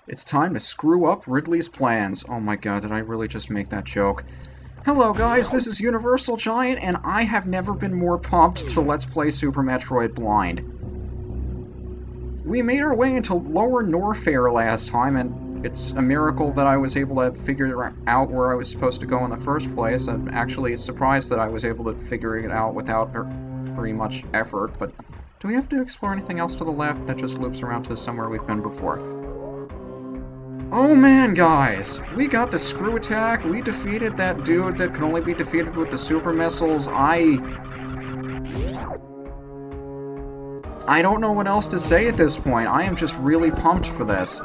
It's time to screw up Ridley's plans. Oh my god, did I really just make that joke? Hello guys, this is UniversalGiant, and I have never been more pumped to Let's Play Super Metroid Blind. We made our way into Lower Norfair last time, and it's a miracle that I was able to figure out where I was supposed to go in the first place. I'm actually surprised that I was able to figure it out without very much effort, but do we have to explore anything else to the left that just loops around to somewhere we've been before? Oh man, guys! We got the screw attack, we defeated that dude that can only be defeated with the super missiles. I don't know what else to say at this point. I am just really pumped for this.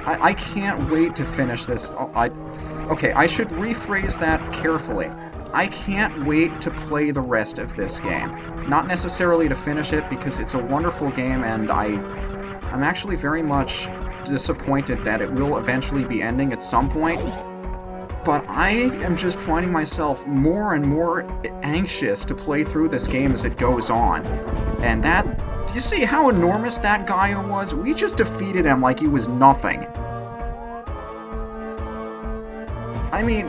I can't wait to finish this. Okay, I should rephrase that carefully. I can't wait to play the rest of this game. Not necessarily to finish it, because it's a wonderful game, and I'm actually very much disappointed that it will eventually be ending at some point, but I am just finding myself more and more anxious to play through this game as it goes on. And that, do you see how enormous that guy was? We just defeated him like he was nothing. I mean,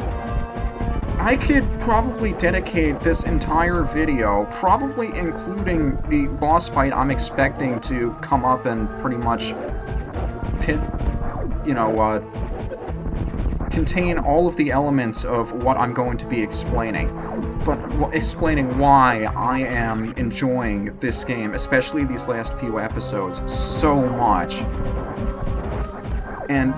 I could probably dedicate this entire video, probably including the boss fight I'm expecting to come up and pretty much contain all of the elements of what I'm going to be explaining, but explaining why I am enjoying this game, especially these last few episodes, so much. And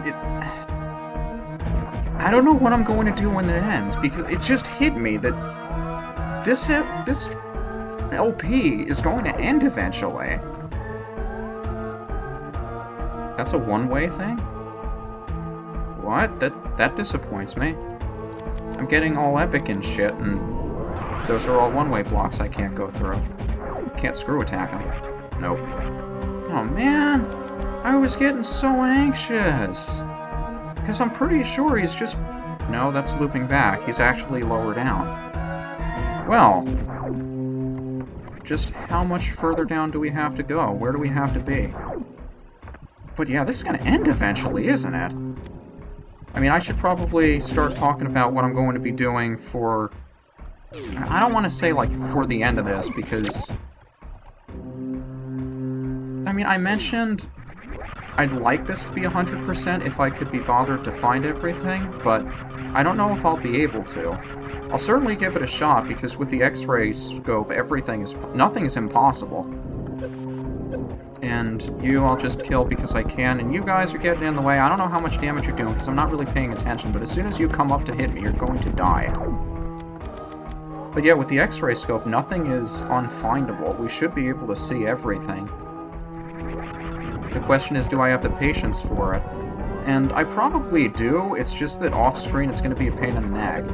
I don't know what I'm going to do when it ends, because it just hit me that this LP is going to end eventually. That's a one-way thing? What? That disappoints me. I'm getting all epic and shit, and those are all one-way blocks I can't go through. Can't screw attack them. Nope. Oh man! I was getting so anxious! Because I'm pretty sure he's just... No, that's looping back. He's actually lower down. Well... just how much further down do we have to go? Where do we have to be? But yeah, this is going to end eventually, isn't it? I mean, I should probably start talking about what I'm going to be doing for... I don't want to say, like, for the end of this, because... I mean, I mentioned I'd like this to be 100% if I could be bothered to find everything, but I don't know if I'll be able to. I'll certainly give it a shot, because with the X-ray scope, nothing is impossible. And you I'll just kill because I can, and you guys are getting in the way. I don't know how much damage you're doing, because I'm not really paying attention, but as soon as you come up to hit me, you're going to die. But yeah, with the X-ray scope, nothing is unfindable. We should be able to see everything. The question is, do I have the patience for it? And I probably do, it's just that off-screen it's going to be a pain in the neck.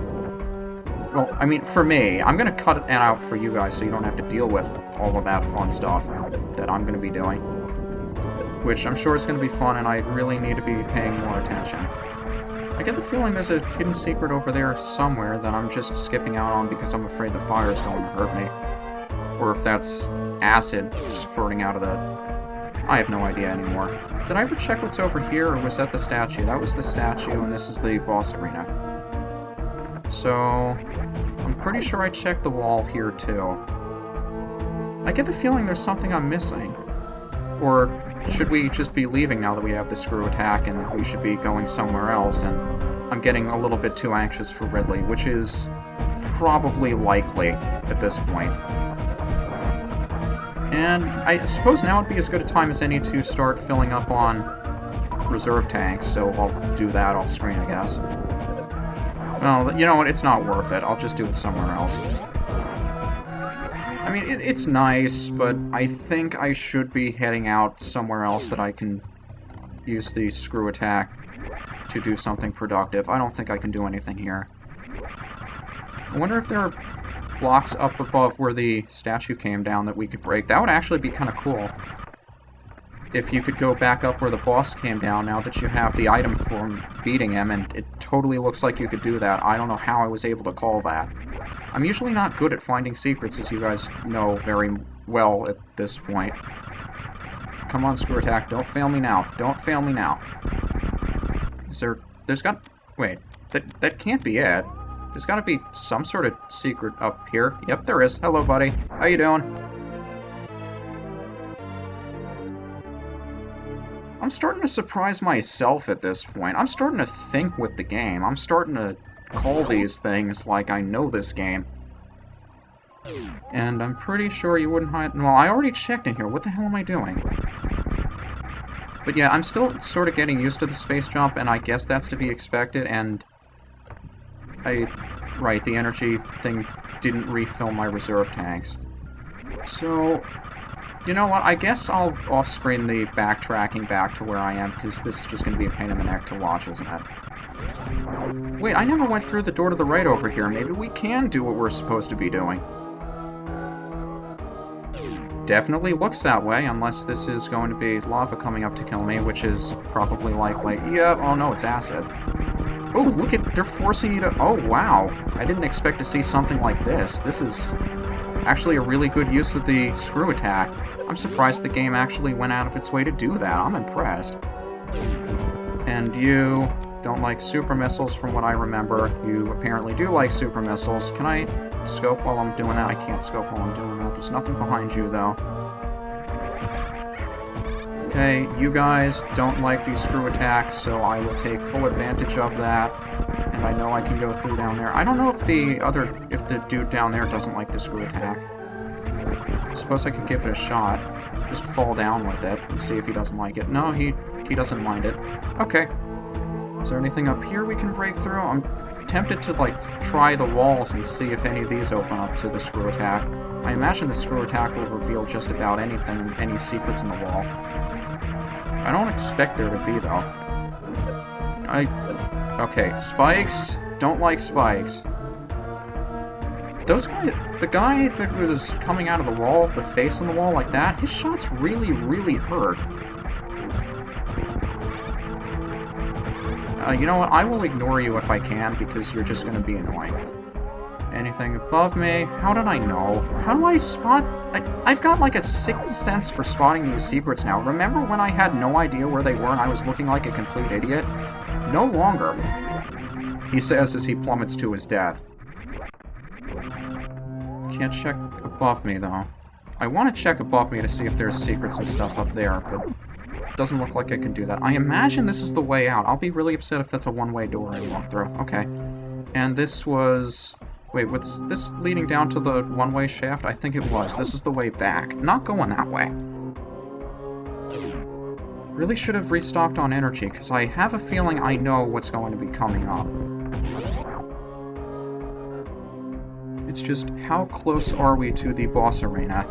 Well, I mean, for me, I'm going to cut it out for you guys so you don't have to deal with all of that fun stuff that I'm going to be doing. Which I'm sure is going to be fun, and I really need to be paying more attention. I get the feeling there's a hidden secret over there somewhere that I'm just skipping out on because I'm afraid the fire is going to hurt me. Or if that's acid spurting out of the... I have no idea anymore. Did I ever check what's over here, or was that the statue? That was the statue, and this is the boss arena. So... I'm pretty sure I checked the wall here, too. I get the feeling there's something I'm missing. Or should we just be leaving now that we have the screw attack and we should be going somewhere else, and I'm getting a little bit too anxious for Ridley, which is probably likely at this point. And I suppose now would be as good a time as any to start filling up on reserve tanks, so I'll do that off screen, I guess. Well, you know what, it's not worth it. I'll just do it somewhere else. I mean, it's nice, but I think I should be heading out somewhere else that I can use the screw attack to do something productive. I don't think I can do anything here. I wonder if there are blocks up above where the statue came down that we could break. That would actually be kind of cool. If you could go back up where the boss came down now that you have the item for beating him, and it totally looks like you could do that. I don't know how I was able to call that. I'm usually not good at finding secrets, as you guys know very well at this point. Come on, screw attack. Don't fail me now. Don't fail me now. There's got... Wait, that can't be it. There's got to be some sort of secret up here. Yep, there is. Hello, buddy. How you doing? I'm starting to surprise myself at this point. I'm starting to think with the game. I'm starting to call these things like I know this game. And I'm pretty sure you wouldn't hide... Well, I already checked in here. What the hell am I doing? But yeah, I'm still sort of getting used to the space jump, and I guess that's to be expected, and... Right, the energy thing didn't refill my reserve tanks. So... You know what, I guess I'll off-screen the backtracking back to where I am, because this is just going to be a pain in the neck to watch, isn't it? Wait, I never went through the door to the right over here. Maybe we can do what we're supposed to be doing. Definitely looks that way, unless this is going to be lava coming up to kill me, which is probably likely. Yeah, oh no, it's acid. Oh, look at, they're forcing you to... Oh, wow. I didn't expect to see something like this. This is actually a really good use of the screw attack. I'm surprised the game actually went out of its way to do that. I'm impressed. And you don't like super missiles from what I remember. You apparently do like super missiles. Can I scope while I'm doing that? I can't scope while I'm doing that. There's nothing behind you, though. Okay, you guys don't like these screw attacks, so I will take full advantage of that. And I know I can go through down there. I don't know if the dude down there doesn't like the screw attack. I suppose I could give it a shot. Just fall down with it and see if he doesn't like it. No, he doesn't mind it. Okay. Is there anything up here we can break through? I'm tempted to, like, try the walls and see if any of these open up to the screw attack. I imagine the screw attack will reveal just about anything, any secrets in the wall. I don't expect there to be, though. Okay, spikes. Don't like spikes. Those guys, the guy that was coming out of the wall, the face on the wall like that, his shots really, really hurt. You know what, I will ignore you if I can, because you're just going to be annoying. Anything above me? How did I know? How do I spot... I've got like a sixth sense for spotting these secrets now. Remember when I had no idea where they were and I was looking like a complete idiot? No longer. He says as he plummets to his death. Can't check above me, though. I want to check above me to see if there's secrets and stuff up there, but it doesn't look like I can do that. I imagine this is the way out. I'll be really upset if that's a one-way door I walk through. Okay. And this was... Wait, was this leading down to the one-way shaft? I think it was. This is the way back. Not going that way. Really should have restocked on energy, because I have a feeling I know what's going to be coming up. It's just, how close are we to the boss arena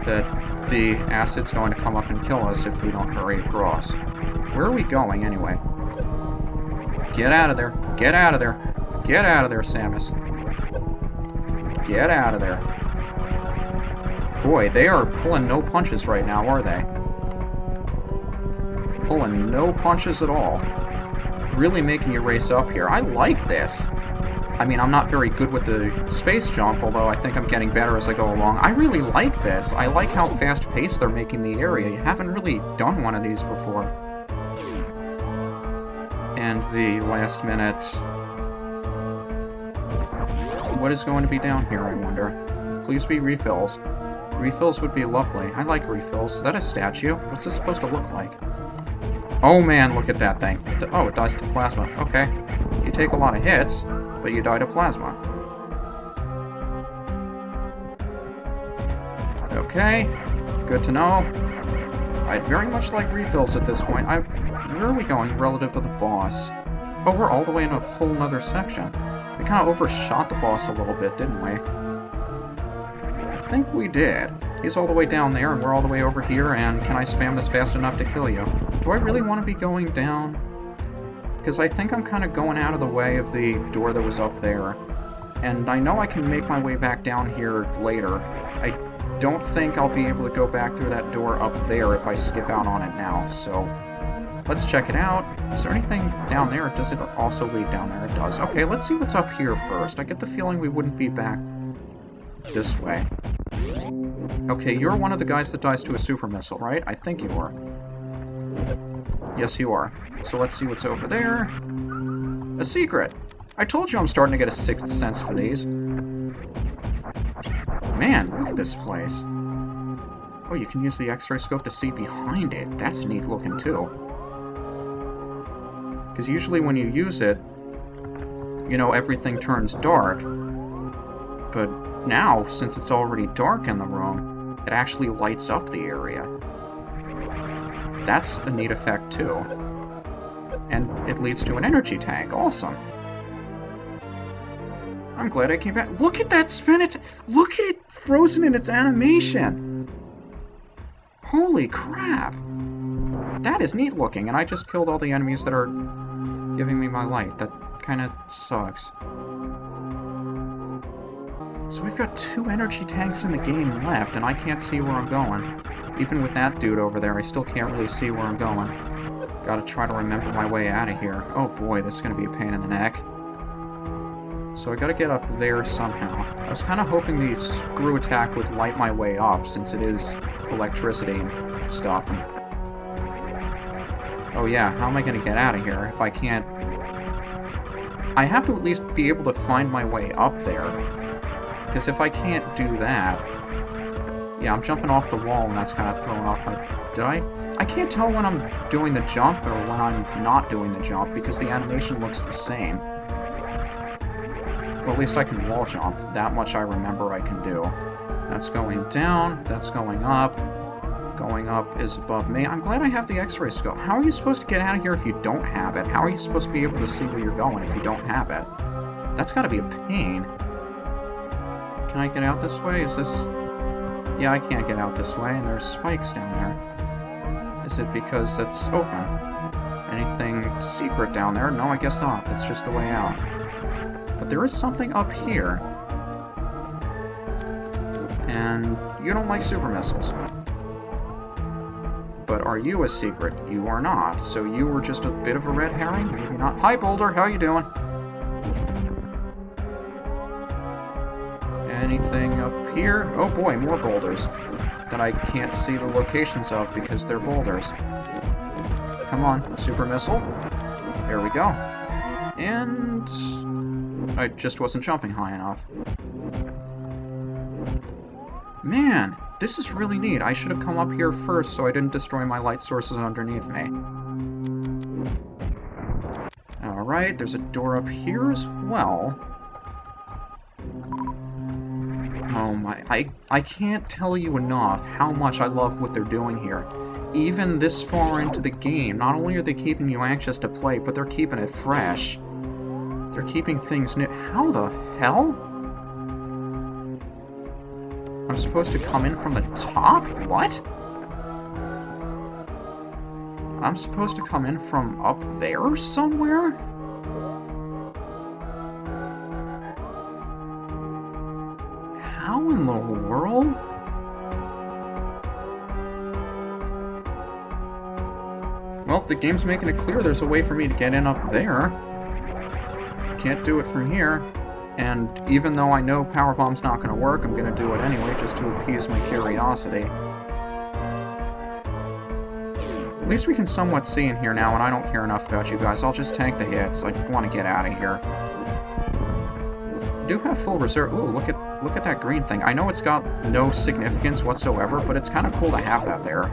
that the acid's going to come up and kill us if we don't hurry across? Where are we going, anyway? Get out of there. Get out of there. Get out of there, Samus. Get out of there. Boy, they are pulling no punches right now, are they? Pulling no punches at all. Really making you race up here. I like this. I mean, I'm not very good with the space jump, although I think I'm getting better as I go along. I really like this. I like how fast-paced they're making the area. You haven't really done one of these before. And the last minute... What is going to be down here, I wonder? Please be refills. Refills would be lovely. I like refills. Is that a statue? What's this supposed to look like? Oh man, look at that thing. Oh, it dies to plasma. Okay. You take a lot of hits, but you die to plasma. Okay. Good to know. I'd very much like refills at this point. Where are we going relative to the boss? Oh, we're all the way in a whole nother section. We kind of overshot the boss a little bit, didn't we? I think we did. He's all the way down there, and we're all the way over here, and can I spam this fast enough to kill you? Do I really want to be going down? Because I think I'm kind of going out of the way of the door that was up there. And I know I can make my way back down here later. I don't think I'll be able to go back through that door up there if I skip out on it now, so... Let's check it out. Is there anything down there? Does it also lead down there? It does. Okay, let's see what's up here first. I get the feeling we wouldn't be back this way. Okay, you're one of the guys that dies to a super missile, right? I think you are. Yes, you are. So let's see what's over there. A secret! I told you I'm starting to get a sixth sense for these. Man, look at this place. Oh, you can use the X-ray scope to see behind it. That's neat looking, too. Because usually when you use it, you know, everything turns dark. But now, since it's already dark in the room, it actually lights up the area. That's a neat effect, too. And it leads to an energy tank. Awesome. I'm glad I came back. Look at that spin! Look at it frozen in its animation! Holy crap! That is neat looking, and I just killed all the enemies that are giving me my light. That kinda sucks. So we've got 2 energy tanks in the game left, and I can't see where I'm going. Even with that dude over there, I still can't really see where I'm going. Gotta try to remember my way out of here. Oh boy, this is gonna be a pain in the neck. So I gotta get up there somehow. I was kinda hoping the screw attack would light my way up, since it is electricity and stuff. And... oh yeah, how am I gonna get out of here if I can't... I have to at least be able to find my way up there. Because if I can't do that... yeah, I'm jumping off the wall and that's kind of throwing off my... did I? I can't tell when I'm doing the jump or when I'm not doing the jump because the animation looks the same. Well, at least I can wall jump. That much I remember I can do. That's going down, that's going up. Going up is above me. I'm glad I have the X-ray scope. How are you supposed to get out of here if you don't have it? How are you supposed to be able to see where you're going if you don't have it? That's gotta be a pain. Can I get out this way? Is this... yeah, I can't get out this way, and there's spikes down there. Is it because it's open? Anything secret down there? No, I guess not. That's just the way out. But there is something up here. And you don't like super missiles. But are you a secret? You are not. So you were just a bit of a red herring? Maybe not. Hi, Boulder. How you doing? Anything up here? Oh boy, more boulders. That I can't see the locations of because they're boulders. Come on, super missile. There we go. And... I just wasn't jumping high enough. Man, this is really neat. I should have come up here first so I didn't destroy my light sources underneath me. Alright, there's a door up here as well. Oh my, I can't tell you enough how much I love what they're doing here. Even this far into the game, not only are they keeping you anxious to play, but they're keeping it fresh. They're keeping things new. How the hell? I'm supposed to come in from the top? What? I'm supposed to come in from up there somewhere? How in the world? Well, the game's making it clear there's a way for me to get in up there. Can't do it from here. And even though I know Power Bomb's not going to work, I'm going to do it anyway, just to appease my curiosity. At least we can somewhat see in here now, and I don't care enough about you guys. I'll just tank the hits. I want to get out of here. I do have full reserve. Ooh, look at that green thing. I know it's got no significance whatsoever, but it's kind of cool to have that there.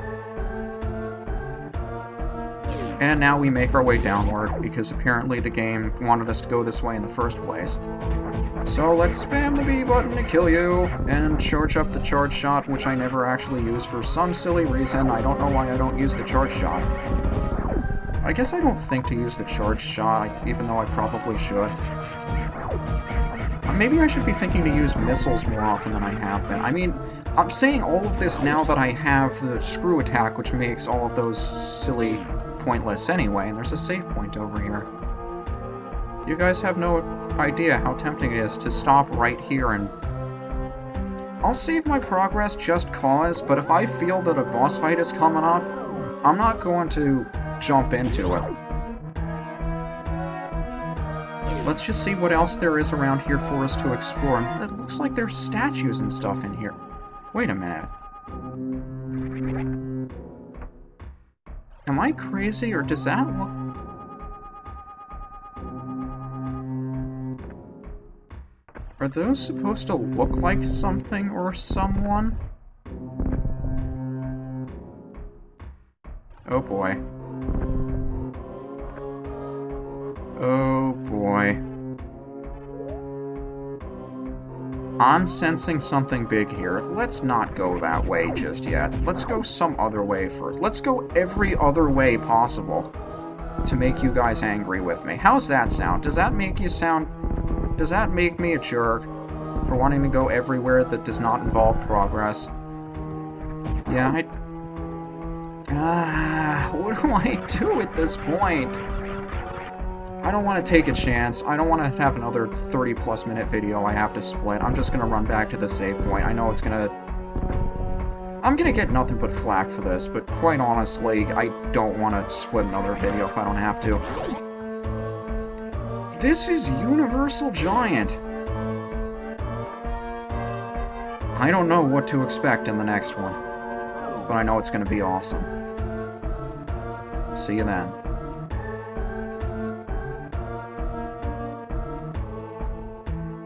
And now we make our way downward, because apparently the game wanted us to go this way in the first place. So let's spam the B button to kill you, and charge up the charge shot, which I never actually use for some silly reason. I don't know why I don't use the charge shot. I guess I don't think to use the charge shot, even though I probably should. Maybe I should be thinking to use missiles more often than I have been. I mean, I'm saying all of this now that I have the screw attack, which makes all of those silly pointless anyway, and there's a save point over here. You guys have no idea how tempting it is to stop right here and... I'll save my progress just cause, but if I feel that a boss fight is coming up, I'm not going to jump into it. Let's just see what else there is around here for us to explore. It looks like there's statues and stuff in here. Wait a minute. Am I crazy, or does that look... Are those supposed to look like something or someone? Oh boy. Oh boy. I'm sensing something big here. Let's not go that way just yet. Let's go some other way first. Let's go every other way possible to make you guys angry with me. How's that sound? Does that make you sound... Does that make me a jerk for wanting to go everywhere that does not involve progress? Yeah, what do I do at this point? I don't want to take a chance. I don't want to have another 30-plus minute video I have to split. I'm just going to run back to the save point. I know it's going to... I'm going to get nothing but flack for this, but quite honestly, I don't want to split another video if I don't have to. This is UniversalGiant. I don't know what to expect in the next one, but I know it's going to be awesome. See you then.